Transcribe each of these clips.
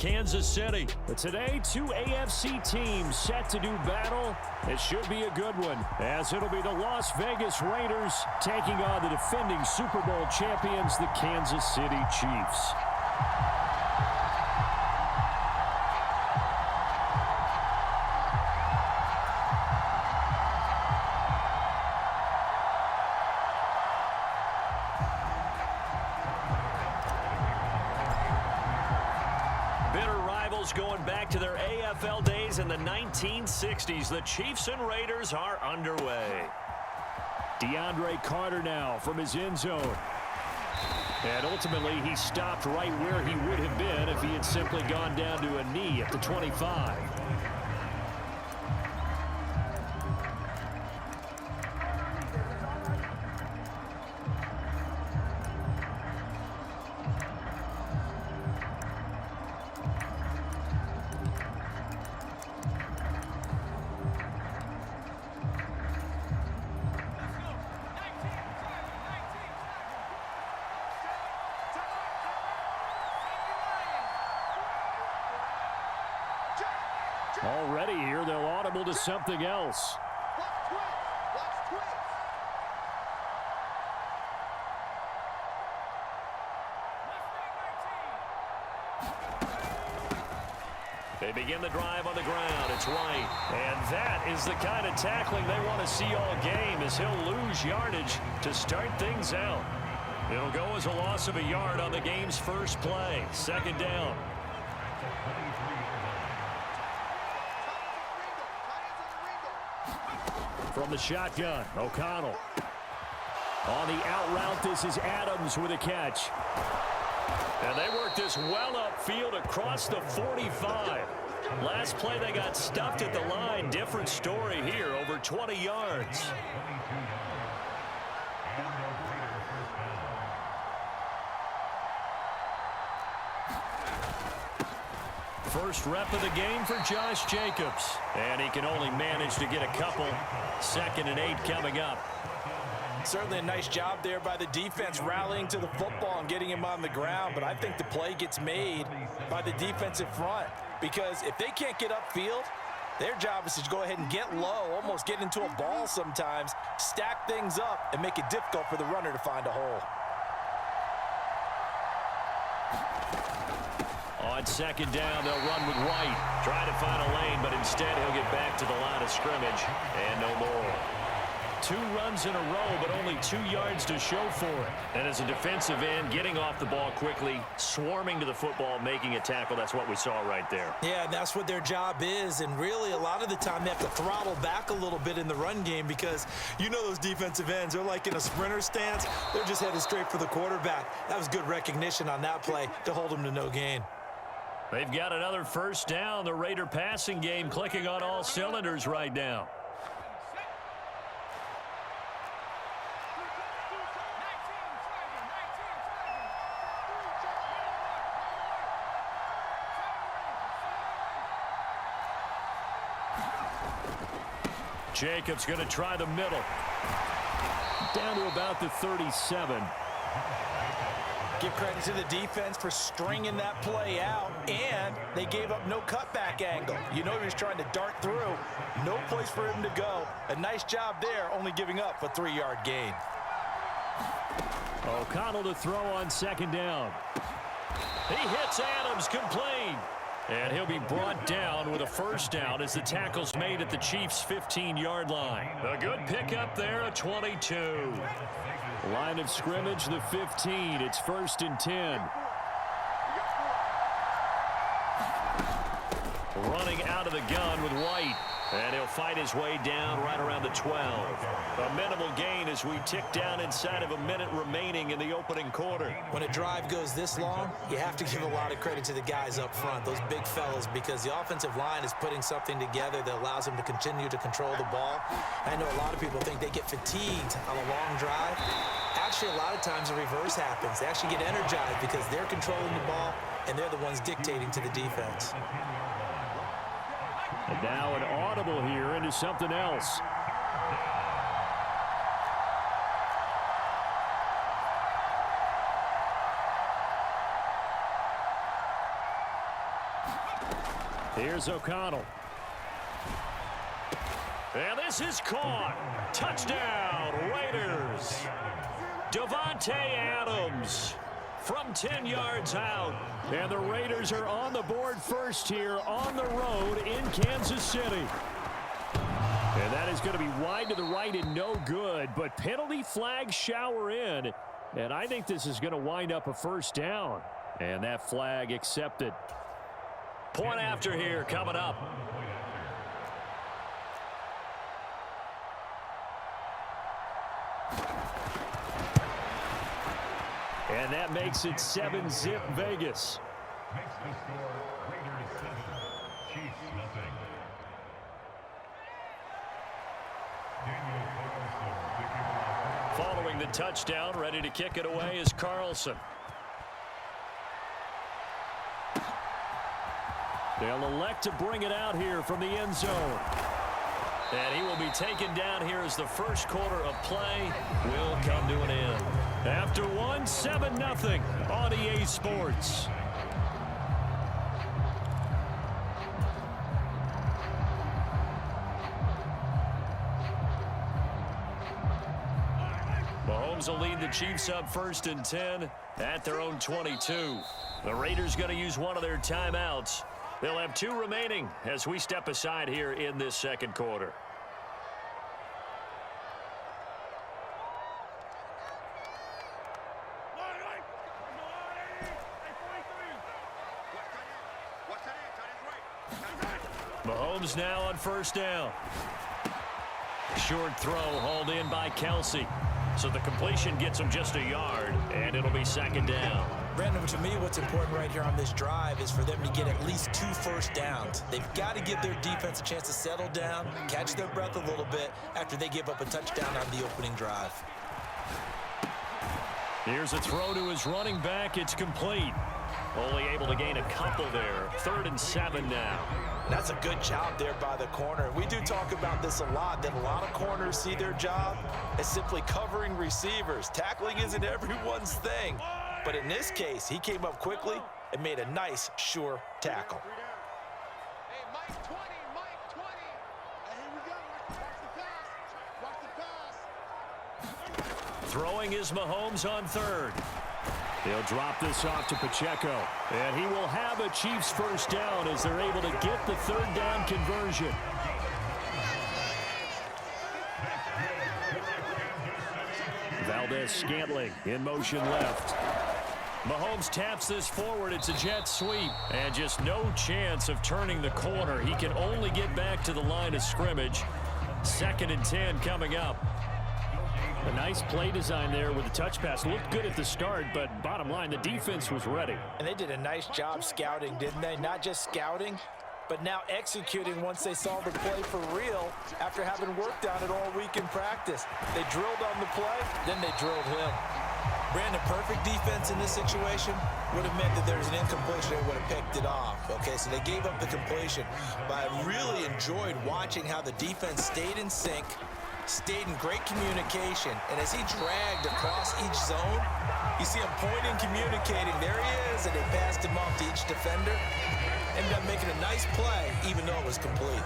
Kansas City. But today, two AFC teams set to do battle. It should be a good one, as it'll be the Las Vegas Raiders taking on the defending Super Bowl champions, the Kansas City Chiefs. Going back to their AFL days in the 1960s, the Chiefs and Raiders are underway. DeAndre Carter now from his end zone. And ultimately, he stopped right where he would have been if he had simply gone down to a knee at the 25. Already here, they'll audible to something else. They begin the drive on the ground. It's White. And that is the kind of tackling they want to see all game, as he'll lose yardage to start things out. It'll go as a loss of a yard on the game's first play. Second down. From the shotgun, O'Connell. On the out route, this is Adams with a catch. And they worked this well upfield across the 45. Last play, they got stuffed at the line. Different story here, over 20 yards. First rep of the game for Josh Jacobs. And he can only manage to get a couple. 2nd and 8 coming up. Certainly a nice job there by the defense rallying to the football and getting him on the ground. But I think the play gets made by the defensive front. Because if they can't get upfield, their job is to go ahead and get low, almost get into a ball sometimes, stack things up, and make it difficult for the runner to find a hole. On 2nd down, they'll run with White. Try to find a lane, but instead he'll get back to the line of scrimmage. And no more. 2 runs in a row, but only 2 yards to show for it. And as a defensive end, getting off the ball quickly, swarming to the football, making a tackle, that's what we saw right there. Yeah, that's what their job is. And really, a lot of the time, they have to throttle back a little bit in the run game because you know those defensive ends, they're like in a sprinter stance. They're just headed straight for the quarterback. That was good recognition on that play to hold them to no gain. They've got another first down. The Raider passing game clicking on all cylinders right now. Jacobs going to try the middle. Down to about the 37. Give credit to the defense for stringing that play out, and they gave up no cutback angle. You know he was trying to dart through. No place for him to go. A nice job there, only giving up a 3-yard gain. O'Connell to throw on 2nd down. He hits Adams, complete. And he'll be brought down with a first down as the tackle's made at the Chiefs' 15-yard line. A good pickup there, a 22. Line of scrimmage, the 15. It's 1st and 10. Running out of the gun with White. And he'll fight his way down right around the 12. A minimal gain as we tick down inside of a minute remaining in the opening quarter. When a drive goes this long, you have to give a lot of credit to the guys up front, those big fellas, because the offensive line is putting something together that allows them to continue to control the ball. I know a lot of people think they get fatigued on a long drive. Actually, a lot of times the reverse happens. They actually get energized because they're controlling the ball, and they're the ones dictating to the defense. And now an audible here into something else. Here's O'Connell. And this is caught. Touchdown, Raiders. Davante Adams from 10 yards out. And the Raiders are on the board first here on the road in Kansas City. And that is going to be wide to the right and no good, but penalty flags shower in. And I think this is going to wind up a first down. And that flag accepted. Point after here coming up. And that makes it 7-zip Vegas. Makes the score Raiders 7, Chiefs nothing. Following the touchdown, ready to kick it away is Carlson. They'll elect to bring it out here from the end zone. And he will be taken down here as the first quarter of play will come to an end. After one, 7-0 on EA Sports. Mahomes will lead the Chiefs up 1st and 10 at their own 22. The Raiders going to use one of their timeouts. They'll have 2 remaining as we step aside here in this second quarter. Mahomes now on 1st down. Short throw hauled in by Kelsey. So the completion gets him just a yard, and it'll be 2nd down. Brandon, to me, what's important right here on this drive is for them to get at least 2 first downs. They've got to give their defense a chance to settle down, catch their breath a little bit after they give up a touchdown on the opening drive. Here's a throw to his running back. It's complete. Only able to gain a couple there. 3rd and 7 now. That's a good job there by the corner. We do talk about this a lot, that a lot of corners see their job as simply covering receivers. Tackling isn't everyone's thing. But in this case, he came up quickly and made a nice, sure tackle. Hey, Mike 20, Mike 20. Hey, here we go. Watch the pass. Watch the pass. Throwing is Mahomes on 3rd. He'll drop this off to Pacheco. And he will have a Chiefs first down as they're able to get the 3rd down conversion. Valdez-Scantling in motion left. Mahomes taps this forward. It's a jet sweep. And just no chance of turning the corner. He can only get back to the line of scrimmage. 2nd and 10 coming up. A nice play design there with the touch pass. Looked good at the start, but bottom line, the defense was ready. And they did a nice job scouting, didn't they? Not just scouting, but now executing once they saw the play for real after having worked on it all week in practice. They drilled on the play, then they drilled him. Brandon, perfect defense in this situation would have meant that there was an incompletion and would have picked it off. Okay, so they gave up the completion. But I really enjoyed watching how the defense stayed in sync, stayed in great communication, and as he dragged across each zone, you see him pointing, communicating. There he is, and they passed him off to each defender. Ended up making a nice play, even though it was complete.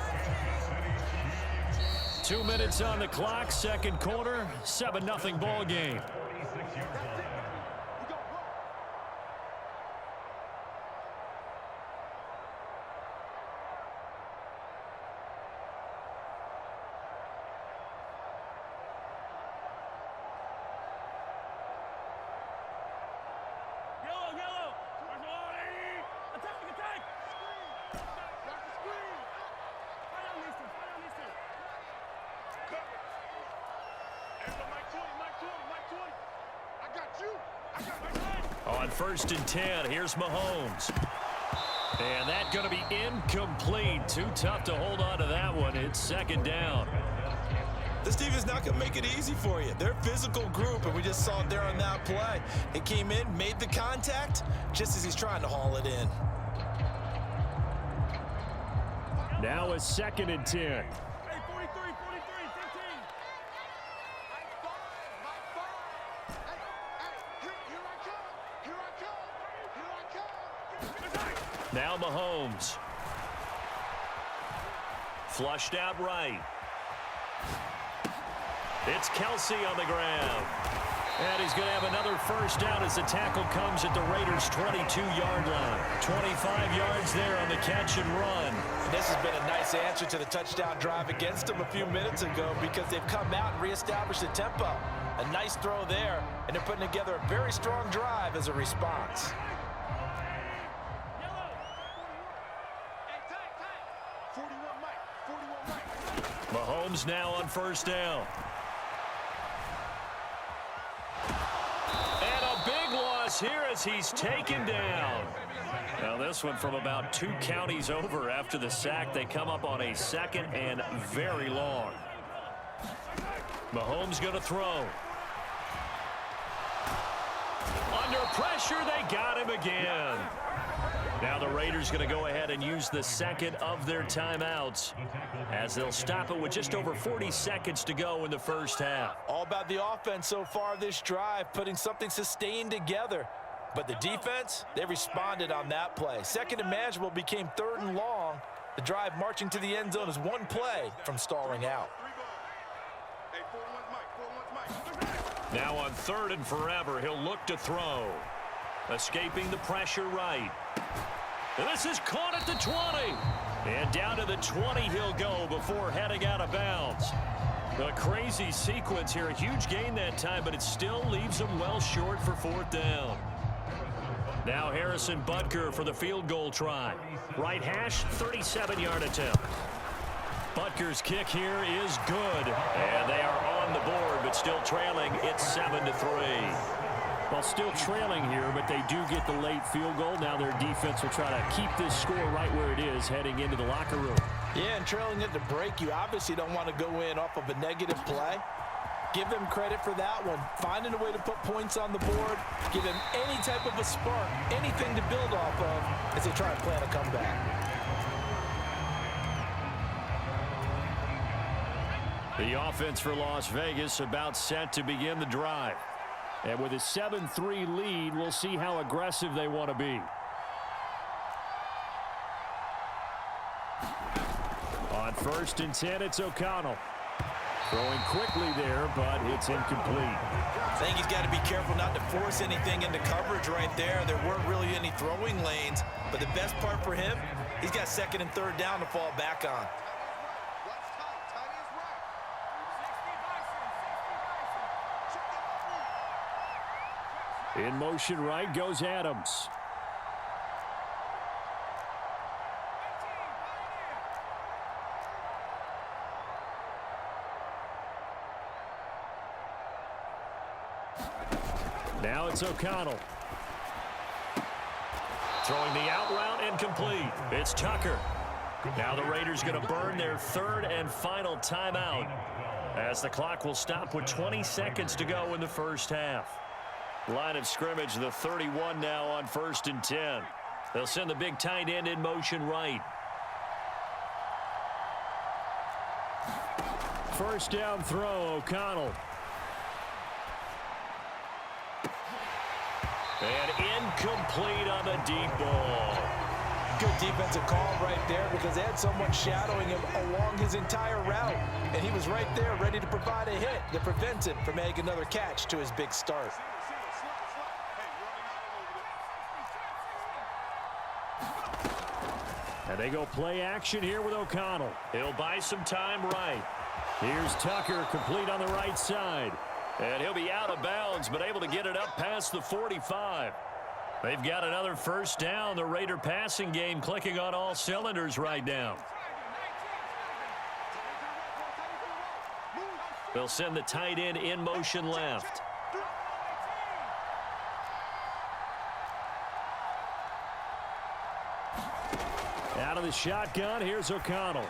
2 minutes on the clock, second quarter, 7-0 ball game. On 1st and 10, here's Mahomes. And that's going to be incomplete. Too tough to hold on to that one. It's 2nd down. This team is not going to make it easy for you. They're a physical group, and we just saw it there on that play. He came in, made the contact, just as he's trying to haul it in. Now a 2nd and 10. Now Mahomes. Flushed out right. It's Kelsey on the ground. And he's going to have another first down as the tackle comes at the Raiders' 22-yard line. 25 yards there on the catch and run. This has been a nice answer to the touchdown drive against them a few minutes ago because they've come out and reestablished the tempo. A nice throw there, and they're putting together a very strong drive as a response. Mahomes now on first down. And a big loss here as he's taken down. Now this one from about 2 counties over after the sack. They come up on a second and very long. Mahomes going to throw. Under pressure, they got him again. Now the Raiders going to go ahead and use the second of their timeouts as they'll stop it with just over 40 seconds to go in the first half. All about the offense so far this drive, putting something sustained together. But the defense, they responded on that play. Second and manageable became third and long. The drive marching to the end zone is one play from stalling out. Now on third and forever, he'll look to throw. Escaping the pressure right. And this is caught at the 20. And down to the 20 he'll go before heading out of bounds. A crazy sequence here. A huge gain that time, but it still leaves him well short for fourth down. Now Harrison Butker for the field goal try. Right hash, 37-yard attempt. Butker's kick here is good. And they are on the board, but still trailing. It's 7-3. Well, still trailing here, but they do get the late field goal. Now their defense will try to keep this score right where it is heading into the locker room. Yeah, and trailing at the break, you obviously don't want to go in off of a negative play. Give them credit for that one. Finding a way to put points on the board, give them any type of a spark, anything to build off of as they try and plan a comeback. The offense for Las Vegas about set to begin the drive. And with a 7-3 lead, we'll see how aggressive they want to be. On first and 10, it's O'Connell. Throwing quickly there, but it's incomplete. I think he's got to be careful not to force anything into coverage right there. There weren't really any throwing lanes, but the best part for him, he's got second and third down to fall back on. In motion right goes Adams. Now it's O'Connell. Throwing the out route incomplete. It's Tucker. Now the Raiders going to burn their third and final timeout as the clock will stop with 20 seconds to go in the first half. Line of scrimmage, the 31 now on first and 10. They'll send the big tight end in motion right. First down throw, O'Connell. And incomplete on the deep ball. Good defensive call right there because they had someone shadowing him along his entire route. And he was right there ready to provide a hit that prevents him from making another catch to his big start. And they go play action here with O'Connell. He'll buy some time right. Here's Tucker, complete on the right side. And he'll be out of bounds, but able to get it up past the 45. They've got another first down. The Raider passing game clicking on all cylinders right now. They'll send the tight end in motion left. Out of the shotgun, here's O'Connell.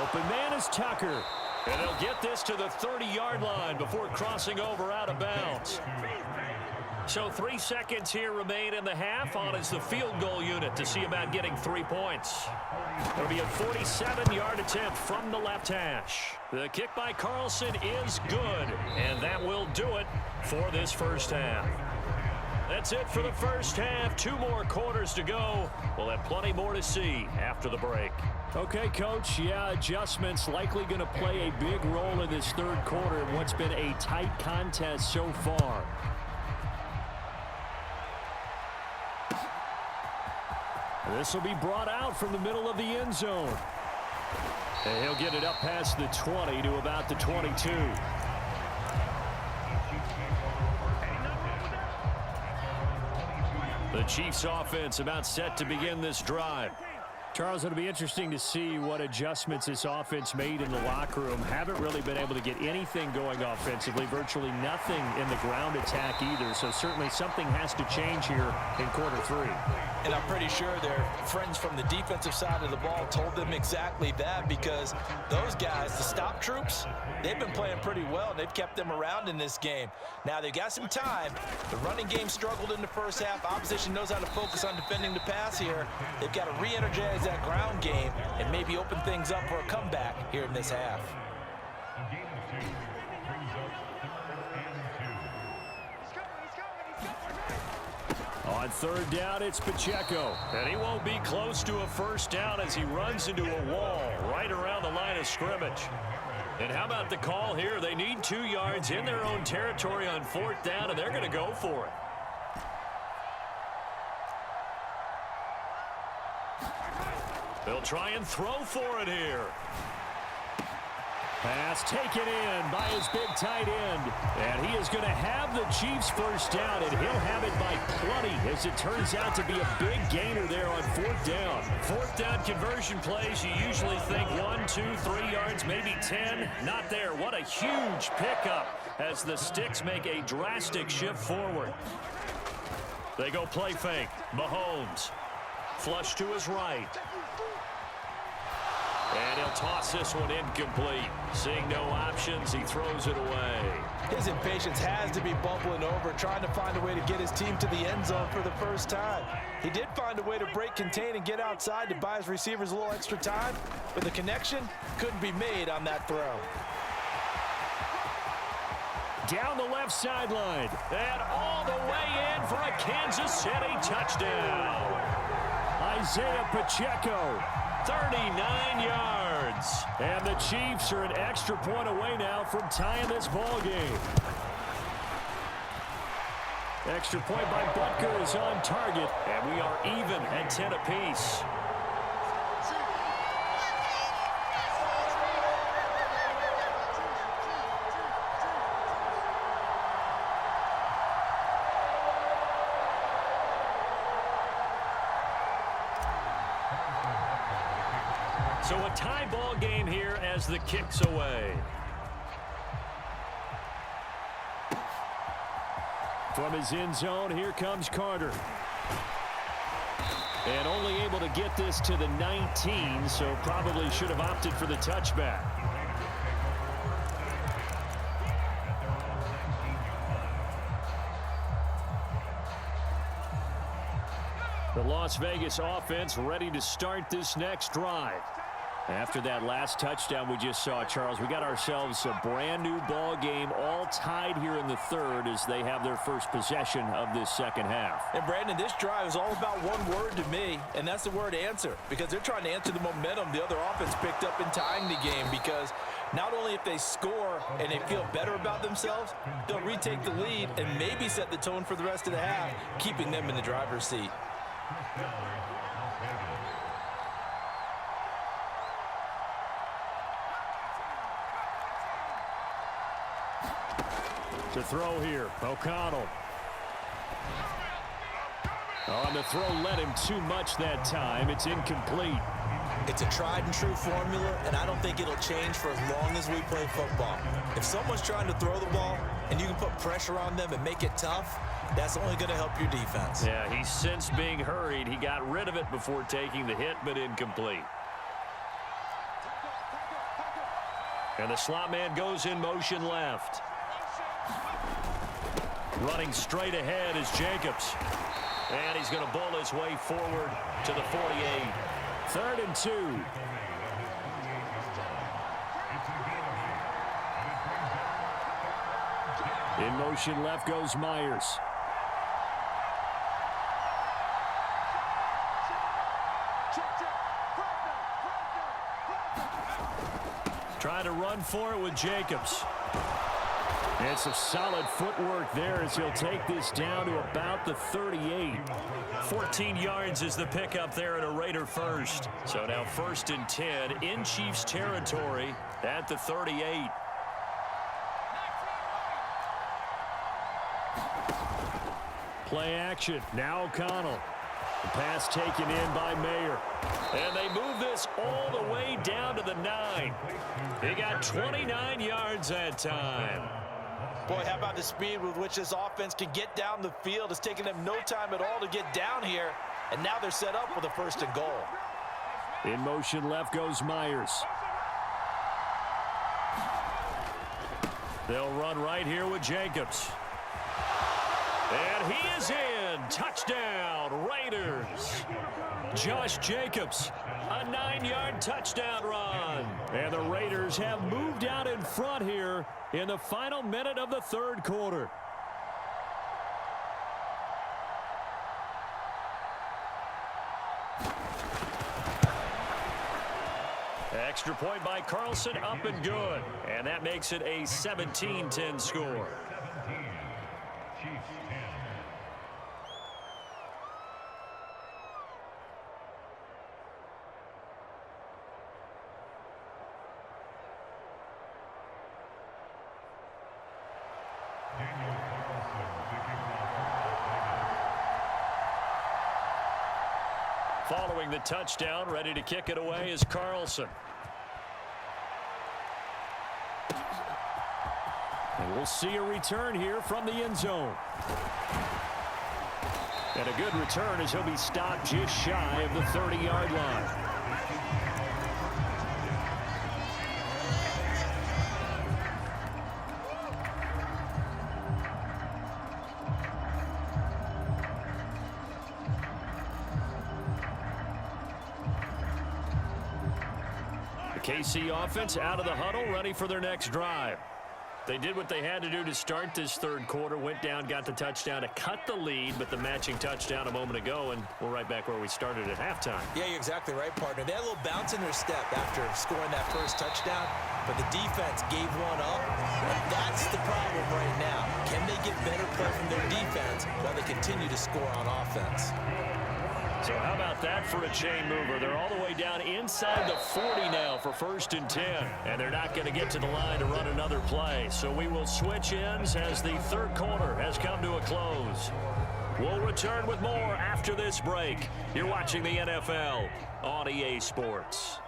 Open man is Tucker. And they'll get this to the 30-yard line before crossing over out of bounds. So 3 seconds here remain in the half. On is the field goal unit to see about getting 3 points. It'll be a 47-yard attempt from the left hash. The kick by Carlson is good, and that will do it for this first half. That's it for the first half. 2 more quarters to go. We'll have plenty more to see after the break. Okay, Coach. Yeah, adjustments likely going to play a big role in this third quarter in what's been a tight contest so far. This will be brought out from the middle of the end zone. And he'll get it up past the 20 to about the 22. The Chiefs offense about set to begin this drive. Charles, it'll be interesting to see what adjustments this offense made in the locker room. Haven't really been able to get anything going offensively. Virtually nothing in the ground attack either. So certainly something has to change here in quarter 3. And I'm pretty sure their friends from the defensive side of the ball told them exactly that, because those guys, the stop troops, they've been playing pretty well. They've kept them around in this game. Now they've got some time. The running game struggled in the first half. Opposition knows how to focus on defending the pass here. They've got to re-energize that ground game and maybe open things up for a comeback here in this half. A gain of 2 brings up 3rd and 2. On third down, it's Pacheco. And he won't be close to a first down as he runs into a wall right around the line of scrimmage. And how about the call here? They need 2 yards in their own territory on 4th down, and they're going to go for it. They'll try and throw for it here. Pass taken in by his big tight end. And he is going to have the Chiefs first down, and he'll have it by plenty, as it turns out to be a big gainer there on 4th down. 4th down conversion plays, you usually think 1, 2, 3 yards, maybe 10. Not there. What a huge pickup as the sticks make a drastic shift forward. They go play fake. Mahomes. Flush to his right. And he'll toss this one incomplete. Seeing no options, he throws it away. His impatience has to be bubbling over, trying to find a way to get his team to the end zone for the first time. He did find a way to break contain and get outside to buy his receivers a little extra time, but the connection couldn't be made on that throw. Down the left sideline. And all the way in for a Kansas City touchdown. Isaiah Pacheco. 39 yards. And the Chiefs are an extra point away now from tying this ball game. Extra point by Butker is on target. And we are even at 10 apiece. So a tie ball game here as the kick's away. From his end zone, here comes Carter. And only able to get this to the 19, so probably should have opted for the touchback. The Las Vegas offense ready to start this next drive. After that last touchdown we just saw, Charles, we got ourselves a brand new ball game, all tied here in the third as they have their first possession of this second half. And Brandon, this drive is all about one word to me, and that's the word answer, because they're trying to answer the momentum the other offense picked up in tying the game, because not only if they score and they feel better about themselves, they'll retake the lead and maybe set the tone for the rest of the half, keeping them in the driver's seat. To throw here, O'Connell. On the throw, led him too much that time. It's incomplete. It's a tried and true formula, and I don't think it'll change for as long as we play football. If someone's trying to throw the ball and you can put pressure on them and make it tough, that's only going to help your defense. Yeah, he's since being hurried. He got rid of it before taking the hit, but incomplete. And the slot man goes in motion left. Running straight ahead is Jacobs. And he's going to bull his way forward to the 48. 3rd and 2. In motion left goes Myers. Trying to run for it with Jacobs. And some solid footwork there as he'll take this down to about the 38. 14 yards is the pickup there at a Raider first. So now 1st and 10 in Chiefs territory at the 38. Play action. Now O'Connell. The pass taken in by Mayer. And they move this all the way down to the 9. He got 29 yards that time. Boy, how about the speed with which this offense can get down the field? It's taken them no time at all to get down here. And now they're set up with a 1st and goal. In motion left goes Myers. They'll run right here with Jacobs. And he is in. Touchdown, Raiders. Josh Jacobs, a 9-yard touchdown run. And the Raiders have moved out in front here in the final minute of the 3rd quarter. Extra point by Carlson, up and good. And that makes it a 17-10 score. Following the touchdown, ready to kick it away is Carlson. And we'll see a return here from the end zone. And a good return as he'll be stopped just shy of the 30-yard line. KC offense out of the huddle, ready for their next drive. They did what they had to do to start this 3rd quarter, went down, got the touchdown to cut the lead, but the matching touchdown a moment ago, and we're right back where we started at halftime. Yeah, you're exactly right, partner. They had a little bounce in their step after scoring that first touchdown, but the defense gave one up, and that's the problem right now. Can they get better play from their defense while they continue to score on offense? So how about that for a chain mover? They're all the way down inside the 40 now for 1st and 10. And they're not going to get to the line to run another play. So we will switch ends as the 3rd quarter has come to a close. We'll return with more after this break. You're watching the NFL on EA Sports.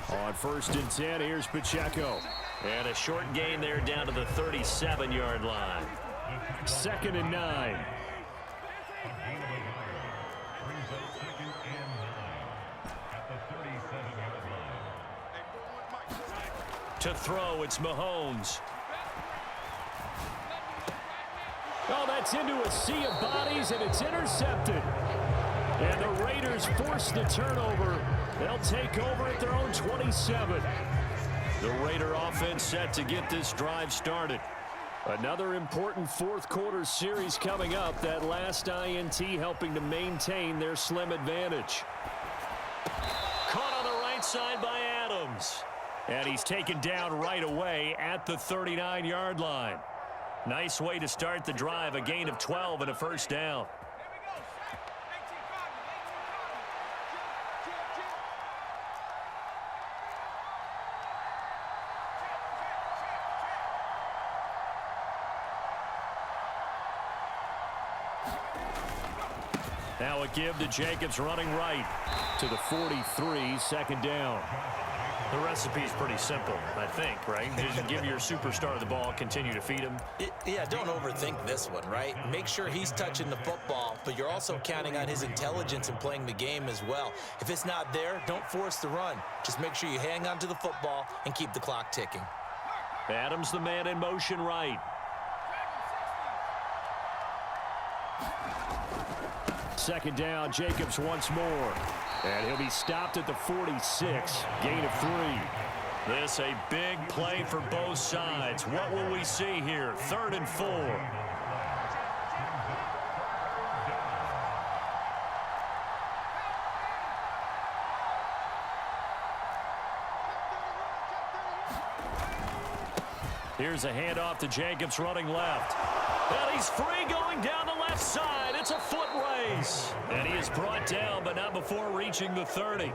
On 1st and 10, here's Pacheco. And a short gain there down to the 37-yard line. 2nd and 9. To throw, it's Mahomes. Oh, that's into a sea of bodies, and it's intercepted. And the Raiders force the turnover. They'll take over at their own 27. The Raider offense set to get this drive started. Another important 4th quarter series coming up. That last INT helping to maintain their slim advantage. Caught on the right side by Adams. And he's taken down right away at the 39-yard line. Nice way to start the drive. A gain of 12 and a 1st down. Now a give to Jacobs running right to the 43, 2nd down. The recipe's pretty simple, I think, right? Just give your superstar the ball, continue to feed him. Yeah, don't overthink this one, right? Make sure he's touching the football, but you're also counting on his intelligence in playing the game as well. If it's not there, don't force the run. Just make sure you hang on to the football and keep the clock ticking. Adams the man in motion right. 2nd down, Jacobs once more. And he'll be stopped at the 46, gain of 3. This a big play for both sides. What will we see here? 3rd and 4. Here's a handoff to Jacobs running left. And he's free going down the left side. It's a foot race. And he is brought down, but not before reaching the 30.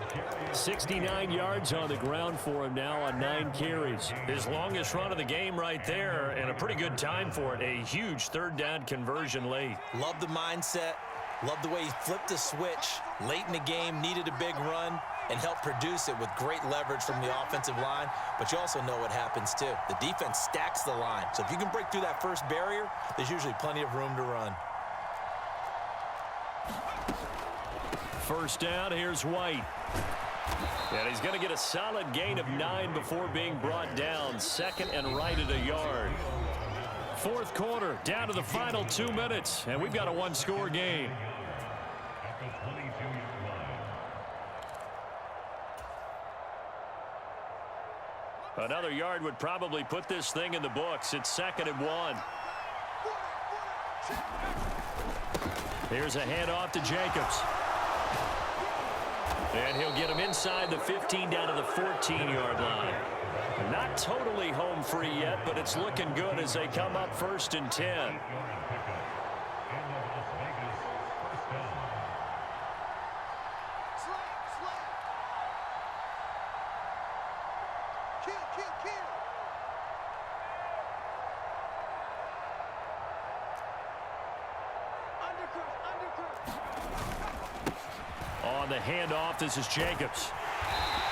69 yards on the ground for him now on 9 carries. His longest run of the game right there, and a pretty good time for it. A huge third down conversion late. Love the mindset. Love the way he flipped the switch late in the game, needed a big run, and helped produce it with great leverage from the offensive line. But you also know what happens, too. The defense stacks the line. So if you can break through that first barrier, there's usually plenty of room to run. First down, here's White. And he's going to get a solid gain of 9 before being brought down. Second and right at a yard. Fourth quarter, down to the final 2 minutes, and we've got a one-score game. At the 22-yard line. Another yard would probably put this thing in the books. It's 2nd and 1. Here's a handoff to Jacobs. And he'll get him inside the 15 down to the 14-yard line. Not totally home free yet, but it's looking good as they come up 1st and 10. And the Las Vegas first down. Kill. Undercrush. On the handoff, this is Jacobs.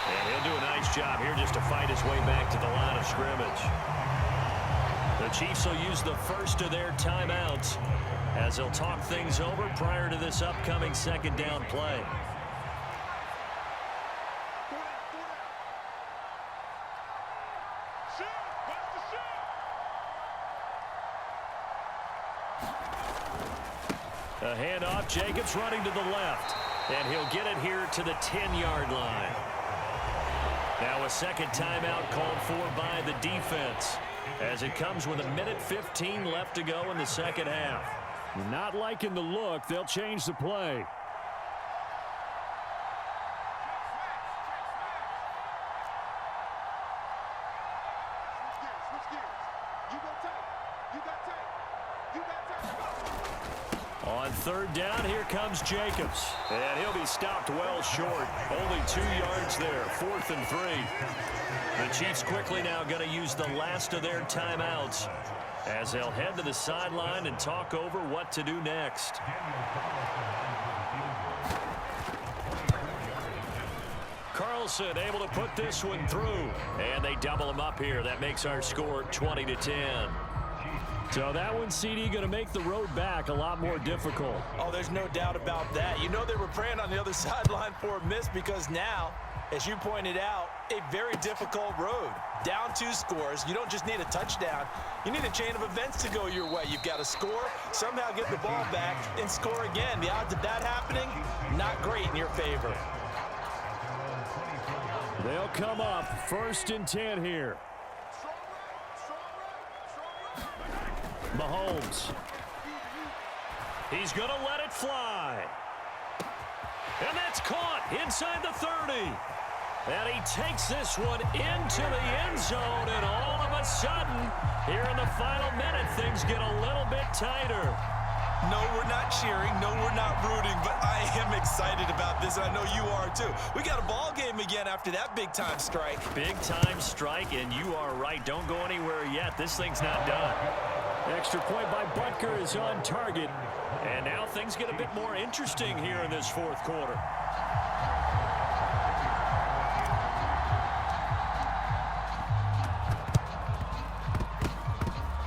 And he'll do a nice job here just to fight his way back to the line of scrimmage. The Chiefs will use the first of their timeouts as they'll talk things over prior to this upcoming 2nd down play. A handoff, Jacobs running to the left. And he'll get it here to the 10-yard line. Now a second timeout called for by the defense as it comes with 1:15 left to go in the second half. Not liking the look. They'll change the play. Switch gears. You got tight. On 3rd down, here comes Jacobs. And he'll be stopped well short. Only 2 yards there. 4th and 3. The Chiefs quickly now going to use the last of their timeouts as they'll head to the sideline and talk over what to do next. Carlson able to put this one through. And they double him up here. That makes our score 20-10. So that one, CD, going to make the road back a lot more difficult. Oh, there's no doubt about that. You know they were praying on the other sideline for a miss because now, as you pointed out, a very difficult road. Down 2 scores. You don't just need a touchdown. You need a chain of events to go your way. You've got to score, somehow get the ball back, and score again. The odds of that happening, not great in your favor. They'll come up 1st and 10 here. Mahomes. He's going to let it fly. And that's caught inside the 30. And he takes this one into the end zone. And all of a sudden, here in the final minute, things get a little bit tighter. No, we're not cheering. No, we're not rooting. But I am excited about this, and I know you are too. We got a ball game again after that big-time strike. Big-time strike, and you are right. Don't go anywhere yet. This thing's not done. Extra point by Butker is on target. And now things get a bit more interesting here in this 4th quarter.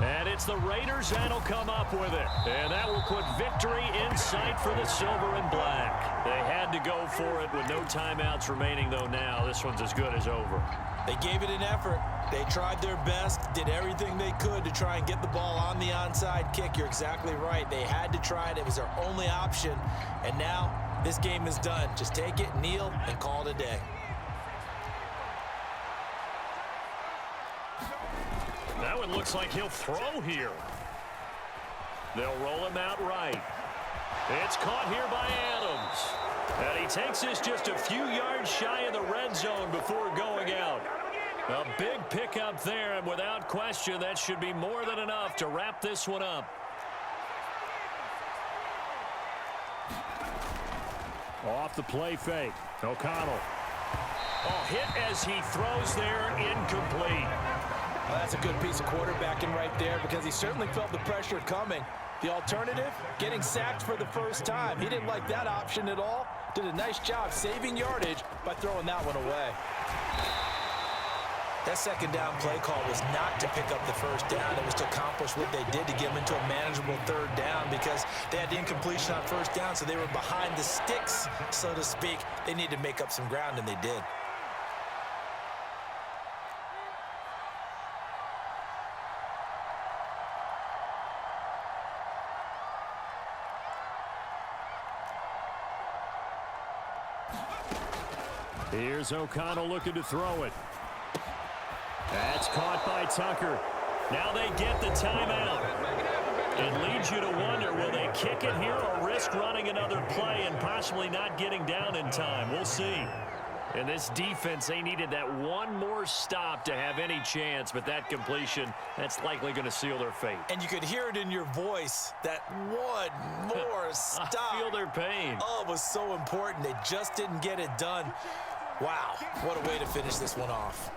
And it's the Raiders that'll come up with it. And that will put victory in sight for the silver and black. They had to go for it with no timeouts remaining, though now. This one's as good as over. They gave it an effort. They tried their best, did everything they could to try and get the ball on the onside kick. You're exactly right. They had to try it. It was their only option. And now this game is done. Just take it, kneel, and call it a day. That one looks like he'll throw here. They'll roll him out right. It's caught here by Adams. And he takes this just a few yards shy of the red zone before going out. A big pickup there, and without question, that should be more than enough to wrap this one up. Off the play fake. O'Connell. Oh, hit as he throws there, incomplete. Well, that's a good piece of quarterbacking right there because he certainly felt the pressure coming. The alternative, getting sacked for the first time. He didn't like that option at all. Did a nice job saving yardage by throwing that one away. That second down play call was not to pick up the first down. It was to accomplish what they did to get them into a manageable third down because they had the incompletion on first down, so they were behind the sticks, so to speak. They needed to make up some ground, and they did. Here's O'Connell looking to throw it. That's caught by Tucker. Now they get the timeout. It leads you to wonder, will they kick it here or risk running another play and possibly not getting down in time? We'll see. In this defense, they needed that one more stop to have any chance, but that completion, that's likely going to seal their fate. And you could hear it in your voice, that one more stop. I feel their pain. Oh, it was so important. They just didn't get it done. Wow, what a way to finish this one off.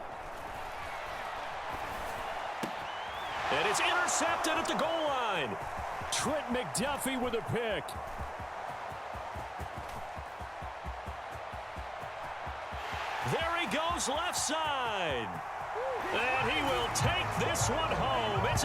And it's intercepted at the goal line. Trent McDuffie with a pick. There he goes left side. And he will take this one home. It's